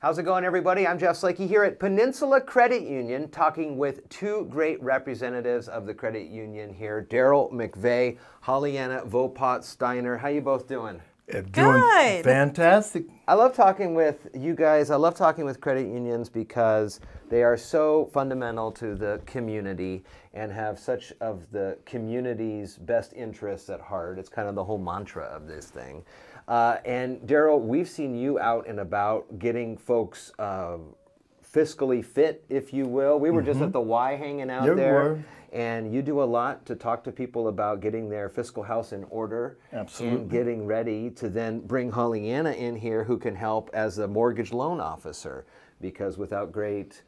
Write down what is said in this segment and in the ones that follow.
How's it going, everybody? I'm Jeff Slakey here at Peninsula Credit Union, talking with two great representatives of the credit union here, Darrell, McVea, Hollyanna, Vopat-Steiner. How you both doing? Doing fantastic. I love talking with you guys. I love talking with credit unions because they are so fundamental to the community and have such of the community's best interests at heart. It's kind of the whole mantra of this thing. And Darrell, we've seen you out and about getting folks fiscally fit, if you will. We were just at the Y hanging out there. And you do a lot to talk to people about getting their fiscal house in order. Absolutely. And getting ready to then bring Hollyanna in here, who can help as a mortgage loan officer. Because without great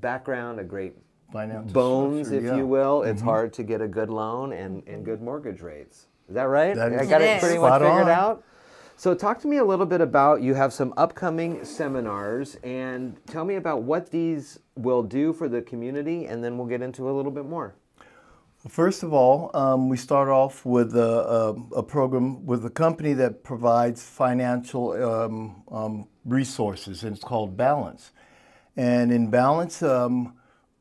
background, a great financial bones, structure, if you will, it's hard to get a good loan and good mortgage rates. Is that right? I got it pretty much figured on. out? So talk to me a little bit about, you have some upcoming seminars, and tell me about what these will do for the community, and then we'll get into a little bit more. First of all, we start off with a program with a company that provides financial resources, and it's called Balance. And in Balance,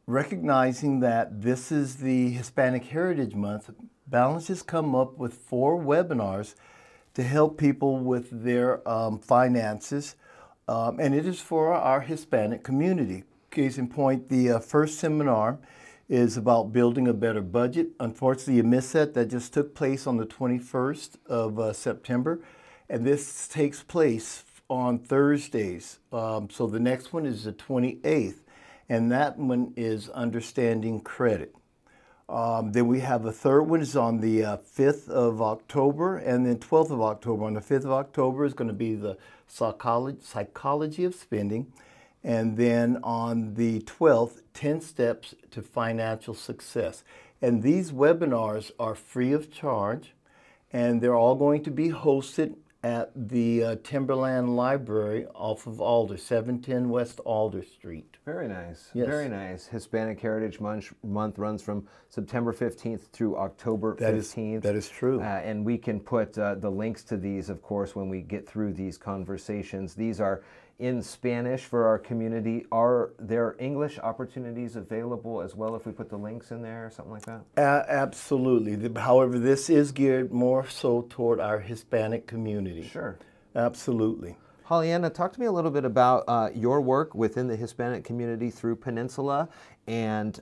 recognizing that this is the Hispanic Heritage Month, Balance has come up with 4 webinars to help people with their finances, and it is for our Hispanic community. Case in point, the first seminar is about building a better budget. Unfortunately, you missed that just took place on the 21st of September, and this takes place on Thursdays. So the next one is the 28th, and that one is understanding credit. Then we have a third one is on the 5th of October, and then 12th of October. On the 5th of October is going to be the psychology of spending. And then on the 12th, 10 steps to financial success. And these webinars are free of charge, and they're all going to be hosted at the Timberland Library off of Alder, 710 West Alder Street. Very nice. Yes. Very nice. Hispanic Heritage Month runs from September 15th through October 15th. That is true. And we can put the links to these, of course, when we get through these conversations. These are in Spanish for our community. Are there English opportunities available as well if we put the links in there or something like that? Absolutely. However, this is geared more so toward our Hispanic community. Sure. Absolutely. Hollyanna, talk to me a little bit about your work within the Hispanic community through Peninsula and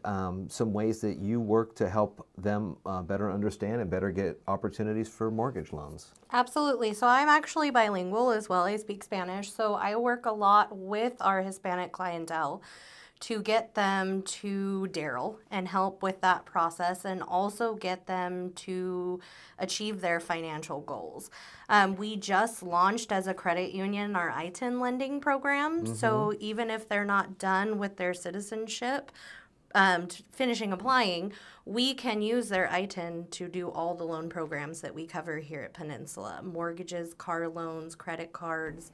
some ways that you work to help them better understand and better get opportunities for mortgage loans. Absolutely. So I'm actually bilingual as well. I speak Spanish. So I work a lot with our Hispanic clientele to get them to Darrell and help with that process, and also get them to achieve their financial goals. We just launched as a credit union our ITIN lending program. So even if they're not done with their citizenship, finishing applying, we can use their ITIN to do all the loan programs that we cover here at Peninsula. Mortgages, car loans, credit cards,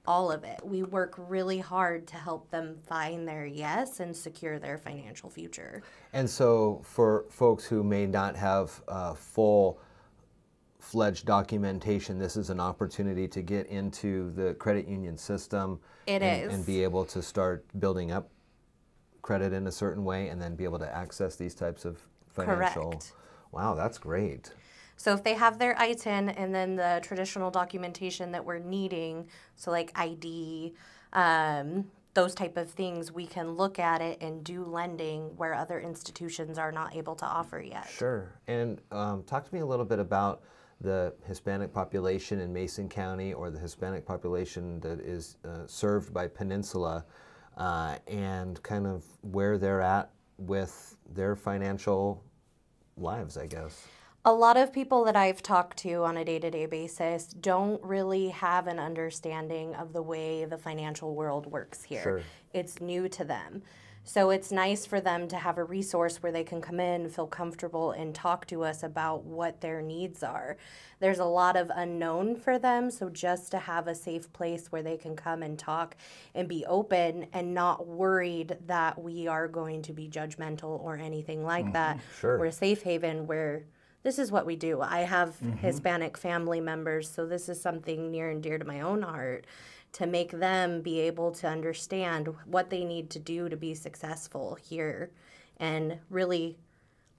all of it. We work really hard to help them find their yes and secure their financial future. And so for folks who may not have full-fledged documentation, this is an opportunity to get into the credit union system and be able to start building up credit in a certain way and then be able to access these types of financial. Correct. Wow, that's great. So if they have their ITIN and then the traditional documentation that we're needing, so like ID, those type of things, we can look at it and do lending where other institutions are not able to offer yet. Sure. And talk to me a little bit about the Hispanic population in Mason County, or the Hispanic population that is served by Peninsula, and kind of where they're at with their financial lives, I guess. A lot of people that I've talked to on a day-to-day basis don't really have an understanding of the way the financial world works here. Sure. It's new to them. So it's nice for them to have a resource where they can come in, feel comfortable, and talk to us about what their needs are. There's a lot of unknown for them, so just to have a safe place where they can come and talk and be open and not worried that we are going to be judgmental or anything like that. Sure. We're a safe haven where this is what we do. I have Hispanic family members, so this is something near and dear to my own heart, to make them be able to understand what they need to do to be successful here and really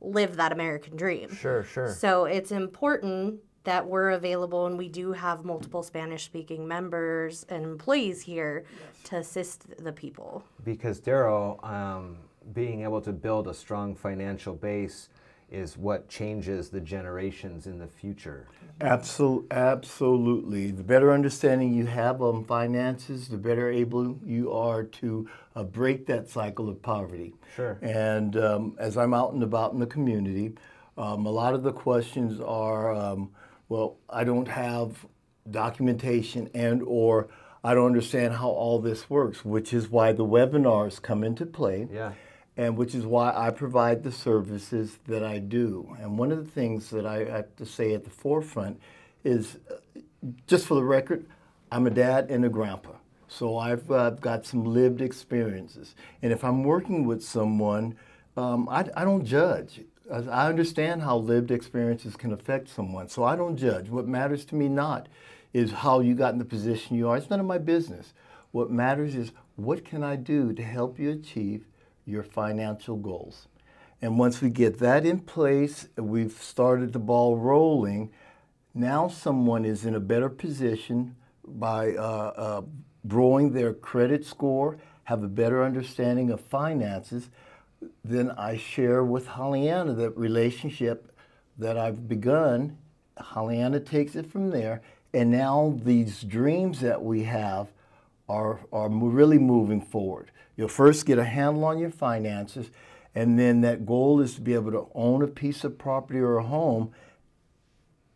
live that American dream. Sure, sure. So it's important that we're available, and we do have multiple Spanish-speaking members and employees here to assist the people. Because Darrell, being able to build a strong financial base is what changes the generations in the future. Absolutely. The better understanding you have on finances, the better able you are to break that cycle of poverty. Sure. And as I'm out and about in the community, a lot of the questions are, well, I don't have documentation and or I don't understand how all this works, which is why the webinars come into play. Yeah. And which is why I provide the services that I do. And one of the things that I have to say at the forefront is, just for the record, I'm a dad and a grandpa. So I've got some lived experiences. And if I'm working with someone, I don't judge. I understand how lived experiences can affect someone. So I don't judge. What matters to me not is how you got in the position you are. It's none of my business. What matters is, what can I do to help you achieve your financial goals? And once we get that in place, we've started the ball rolling. Now someone is in a better position by growing their credit score, have a better understanding of finances. Then I share with Hollyanna that relationship that I've begun. Hollyanna takes it from there, and now these dreams that we have are really moving forward. You'll first get a handle on your finances, and then that goal is to be able to own a piece of property or a home,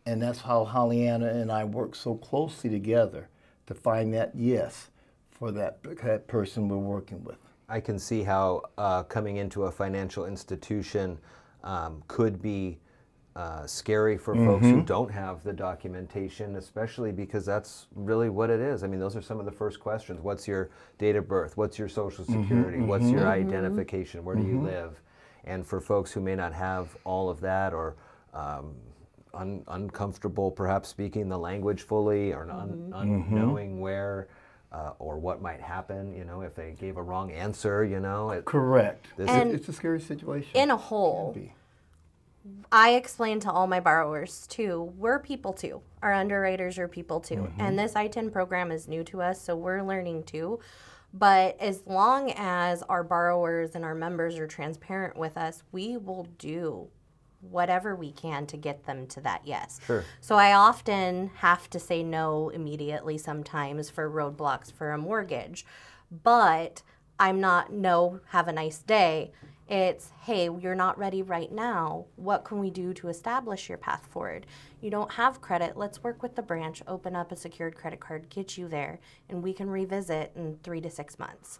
and that's how Hollyanna and I work so closely together to find that yes for that person we're working with. I can see how coming into a financial institution could be scary for folks who don't have the documentation, especially because that's really what it is. I mean, those are some of the first questions. What's your date of birth? What's your social security? What's your identification? Where do you live? And for folks who may not have all of that, or uncomfortable perhaps speaking the language fully, or knowing where or what might happen, you know, if they gave a wrong answer, you know. Correct. It's a scary situation. In a whole, I explain to all my borrowers too, we're people too. Our underwriters are people too. And this I-10 program is new to us, so we're learning too. But as long as our borrowers and our members are transparent with us, we will do whatever we can to get them to that yes. Sure. So I often have to say no immediately sometimes for roadblocks for a mortgage. But I'm not, no, have a nice day. It's, hey, you're not ready right now. What can we do to establish your path forward? You don't have credit. Let's work with the branch, open up a secured credit card, get you there, and we can revisit in 3 to 6 months.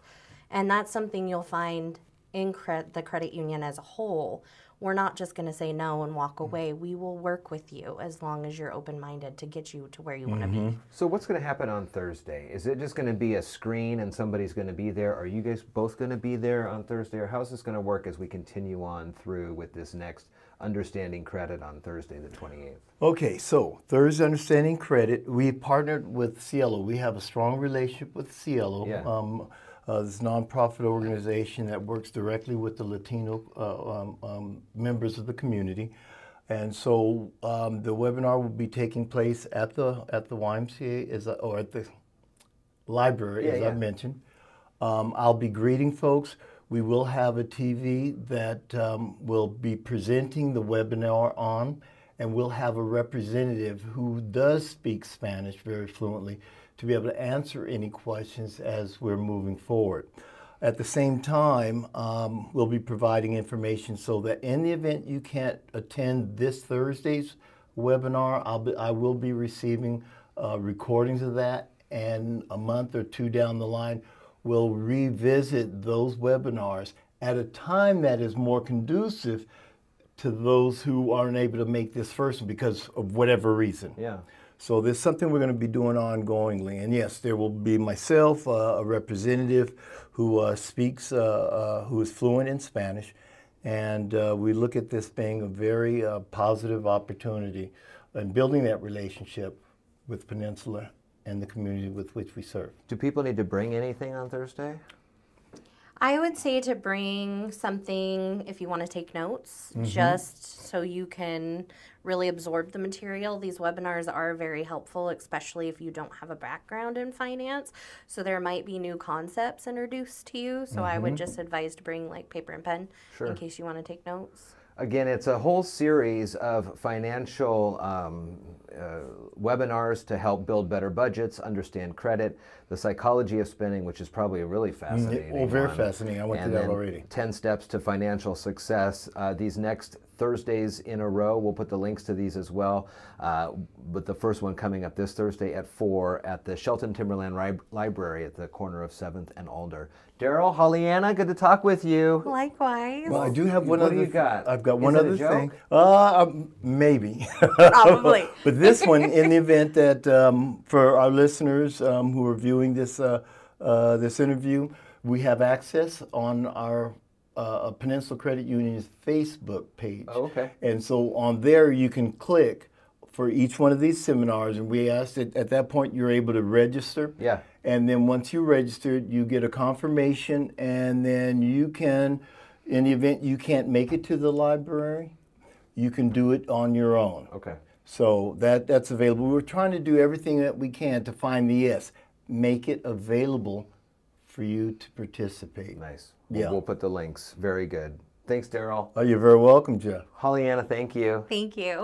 And that's something you'll find in the credit union as a whole. We're not just going to say no and walk away. We will work with you as long as you're open-minded to get you to where you want to be. So what's going to happen on Thursday? Is it just going to be a screen and somebody's going to be there? Are you guys both going to be there on Thursday? Or how's this going to work as we continue on through with this next Understanding Credit on Thursday the 28th? Okay, so Thursday Understanding Credit, we partnered with Cielo. We have a strong relationship with Cielo. Yeah. This nonprofit organization that works directly with the Latino members of the community. And so the webinar will be taking place at the YMCA, or at the library, as I mentioned. I'll be greeting folks. We will have a TV that will be presenting the webinar on, and we'll have a representative who does speak Spanish very fluently to be able to answer any questions as we're moving forward. At the same time, we'll be providing information so that in the event you can't attend this Thursday's webinar, I will be receiving recordings of that, and a month or two down the line, we'll revisit those webinars at a time that is more conducive to those who aren't able to make this first one because of whatever reason. Yeah. So there's something we're going to be doing ongoingly. And yes, there will be myself, a representative who speaks, who is fluent in Spanish. And we look at this being a very positive opportunity in building that relationship with Peninsula and the community with which we serve. Do people need to bring anything on Thursday? I would say to bring something if you want to take notes, just so you can really absorb the material. These webinars are very helpful, especially if you don't have a background in finance. So there might be new concepts introduced to you. So I would just advise to bring like paper and pen in case you want to take notes. Again, it's a whole series of financial webinars to help build better budgets, understand credit, the psychology of spending, which is probably a really fascinating Oh, very one. fascinating. I went through that already. 10 steps to financial success. These next Thursdays in a row, we'll put the links to these as well. But the first one coming up this Thursday at 4 at the Shelton Timberland Library at the corner of 7th and Alder. Darrell, Hollyanna, good to talk with you. Likewise. Well, I do have one What other. do you got? I've got one Is it a other joke? thing. Maybe. Probably. But this one, in the event that for our listeners who are viewing this this interview, we have access on our Peninsula Credit Union's Facebook page. Oh, okay. And so on there, you can click for each one of these seminars, and we ask that at that point you're able to register. Yeah. And then once you registered, you get a confirmation, and then you can, in the event you can't make it to the library, you can do it on your own. Okay. So that's available. We're trying to do everything that we can to find the yes. Make it available for you to participate. Nice. Yeah. We'll put the links. Very good. Thanks, Darrell. Oh, you're very welcome, Jeff. Hollyanna, thank you. Thank you.